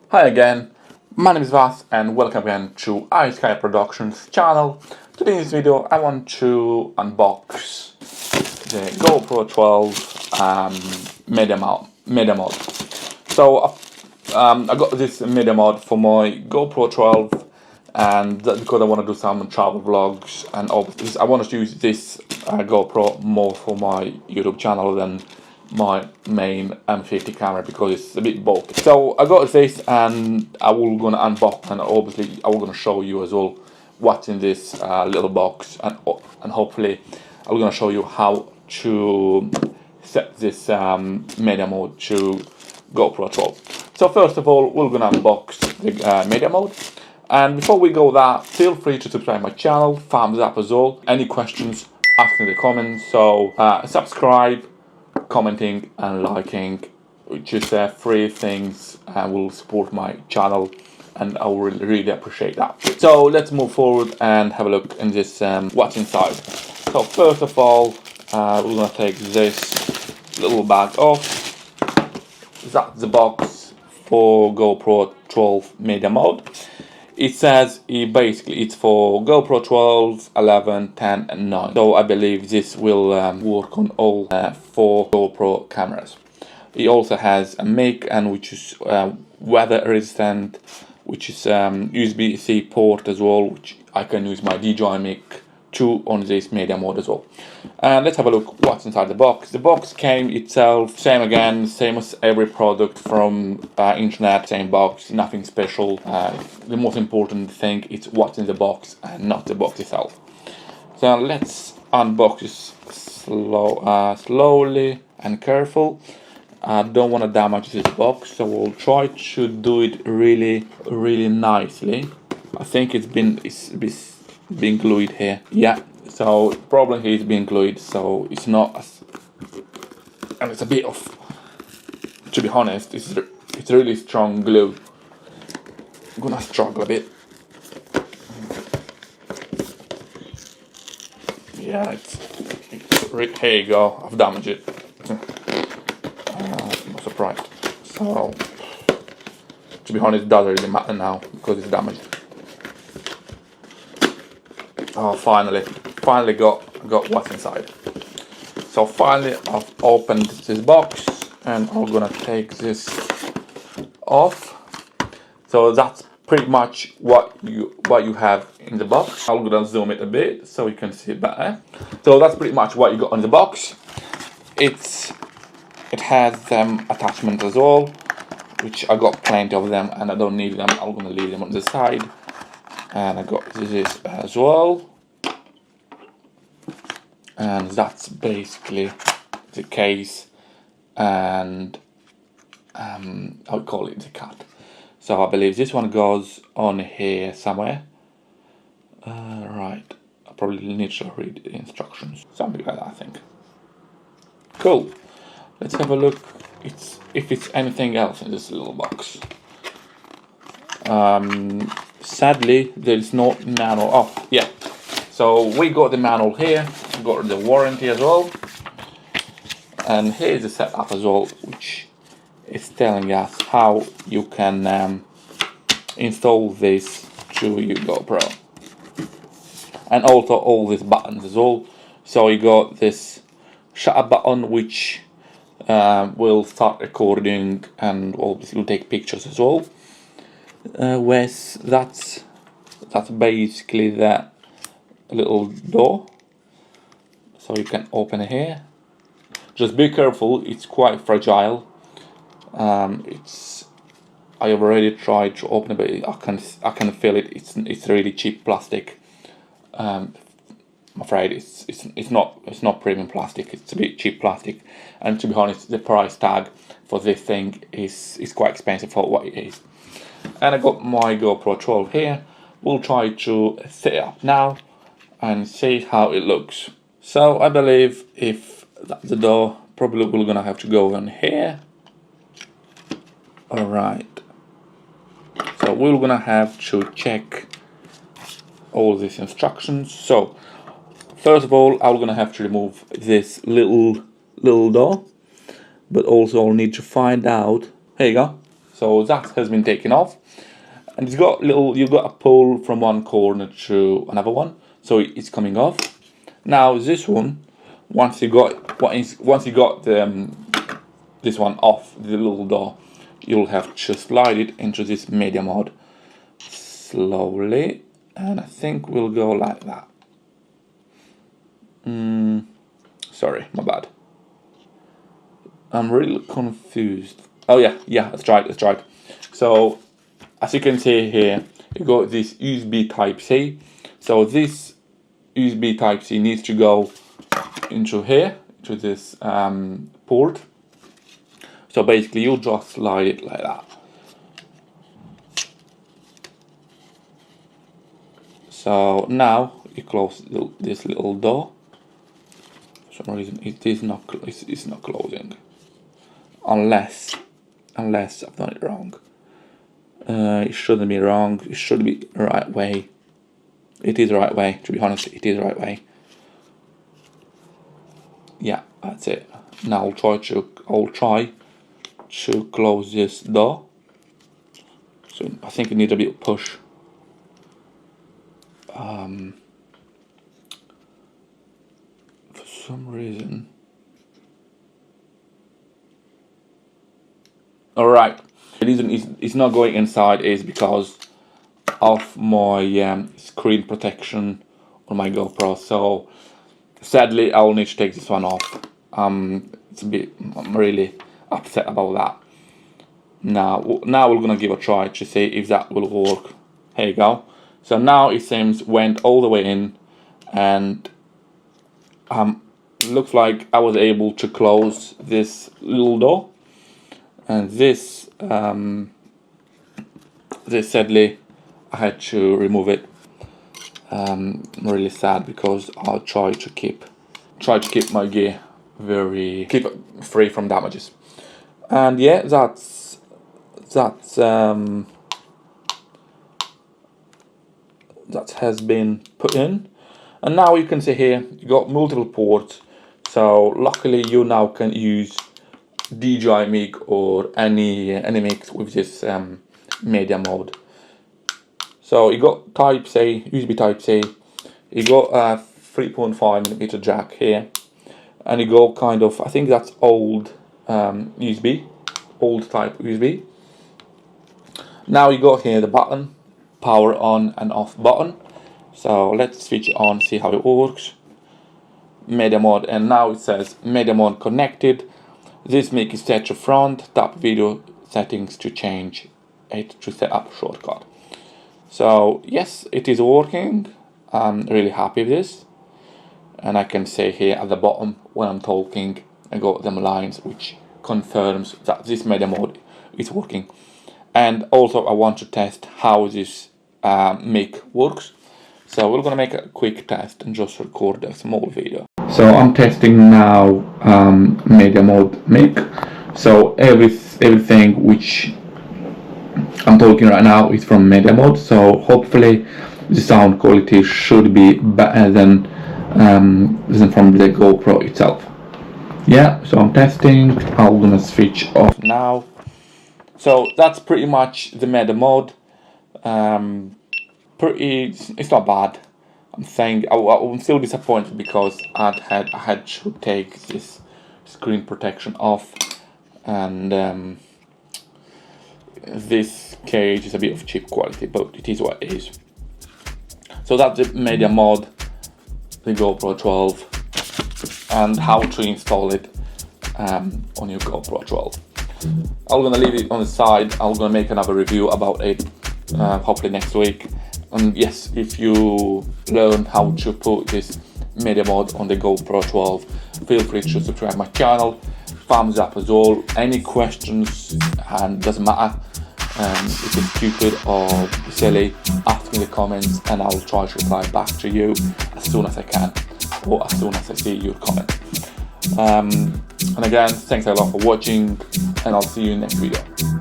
Hi again, my name is Vas and welcome again to iSky Productions channel. Today in this video I want to unbox the GoPro 12 MediaMod. So I got this MediaMod for my GoPro 12 and that's because I want to do some travel vlogs, and obviously I want to use this GoPro more for my YouTube channel than my main M50 camera because it's a bit bulky. So I got this and I will gonna unbox, and obviously I will gonna show you as well what's in this little box, and hopefully I'm gonna show you how to set this MediaMod to GoPro 12. So first of all we're gonna unbox the MediaMod. And before we go that, feel free to subscribe my channel, thumbs up as well. Any questions, ask in the comments. So subscribe, commenting and liking, which is three things will support my channel, and I will really appreciate that. So let's move forward and have a look in this what's inside. So first of all we're gonna take this little bag off. That's the box for GoPro 12 MediaMod. It says basically it's for GoPro 12, 11, 10 and 9. So I believe this will work on all 4 GoPro cameras. It also has a mic, and which is weather resistant, which is USB-C port as well, which I can use my DJI mic 2 on this MediaMod as well. And let's have a look what's inside the box. The box came itself, same as every product from internet, same box, nothing special. The most important thing is what's in the box and not the box itself. So let's unbox this slowly and careful. I don't want to damage this box, so we'll try to do it really nicely. I think it's been glued here. Yeah, so the problem here is being glued, so it's not as, and it's a bit of, to be honest, it's really strong glue. I'm gonna struggle a bit. Yeah, here you go, I've damaged it. I'm surprised. So to be honest, it doesn't really matter now because it's damaged. Oh, finally got what's inside. So finally I've opened this box and I'm gonna take this off. So that's pretty much what you have in the box. I'm gonna zoom it a bit so you can see it better. So that's pretty much what you got in the box. It has attachments as well, which I got plenty of them and I don't need them. I'm gonna leave them on the side. And I got this as well, and that's basically the case and I'll call it the cut. So I believe this one goes on here somewhere. Right, I probably need to read the instructions, something like that I think. Cool, let's have a look if it's anything else in this little box. Sadly, there's no manual. Oh, yeah. So we got the manual here, we got the warranty as well, and here's the setup as well, which is telling us how you can install this to your GoPro, and also all these buttons as well. So you got this shutter button, which will start recording and obviously will take pictures as well. That's basically that little door, so you can open it here. Just be careful, it's quite fragile. I have already tried to open it, but I can feel it. It's really cheap plastic. I'm afraid it's not premium plastic. It's a bit cheap plastic, and to be honest, the price tag for this thing is quite expensive for what it is. And I got my GoPro 12 here. We'll try to set it up now and see how it looks. So I believe if that's the door, probably we're gonna have to go in here. Alright, so we're gonna have to check all these instructions. So first of all, I'm gonna have to remove this little door, but also I'll need to find out. Here you go. So that has been taken off, and you've got a pull from one corner to another one, so it's coming off. Now this one, once you got this one off the little door, you'll have to slide it into this MediaMod slowly, and I think we'll go like that. Sorry, my bad. I'm really confused. Oh yeah, that's right. So as you can see here, you got this USB Type-C. So this USB Type-C needs to go into here, to this port. So basically you just slide it like that. So now you close this little door. For some reason it's not closing, unless I've done it wrong. It shouldn't be wrong. It should be the right way. It is the right way. To be honest, it is the right way. Yeah, that's it. Now I'll try to close this door. So I think it needs a bit of push. For some reason. Alright, the reason it's not going inside is because of my screen protection on my GoPro. So sadly I'll need to take this one off. I'm really upset about that. Now we're gonna give a try to see if that will work. Here you go. So now it seems went all the way in, and looks like I was able to close this little door. And this sadly I had to remove it. I'm really sad because I try to keep my gear keep it free from damages. And yeah, that has been put in, and now you can see here you got multiple ports. So luckily you now can use DJI mic or any mic with this MediaMod. So you got Type-C, USB Type-C, you got a 3.5mm jack here, and you got kind of, I think that's old USB, old type USB. Now you got here the button, power on and off button. So let's switch it on, see how it works. MediaMod, and now it says MediaMod connected. This mic is set to front. Tap video settings to change it to set up shortcut. So yes, it is working. I'm really happy with this, and I can say here at the bottom when I'm talking, I got them lines which confirms that this MediaMod is working. And also I want to test how this mic works. So we're gonna make a quick test and just record a small video. So I'm testing now MediaMod mic. So everything which I'm talking right now is from MediaMod. So hopefully the sound quality should be better than from the GoPro itself. Yeah, so I'm testing. I'm gonna switch off now. So that's pretty much the MediaMod. It's not bad. I'm saying I'm still disappointed because I had to take this screen protection off, and this cage is a bit of cheap quality, but it is what it is. So that's the MediaMod, the GoPro 12, and how to install it on your GoPro 12. I'm gonna leave it on the side. I'm gonna make another review about it hopefully next week. And yes, if you learn how to put this MediaMod on the GoPro 12, feel free to subscribe to my channel. Thumbs up as well. Any questions, and doesn't matter if it's stupid or silly, ask me in the comments and I'll try to reply back to you as soon as I can, or as soon as I see your comment. And again, thanks a lot for watching, and I'll see you in the next video.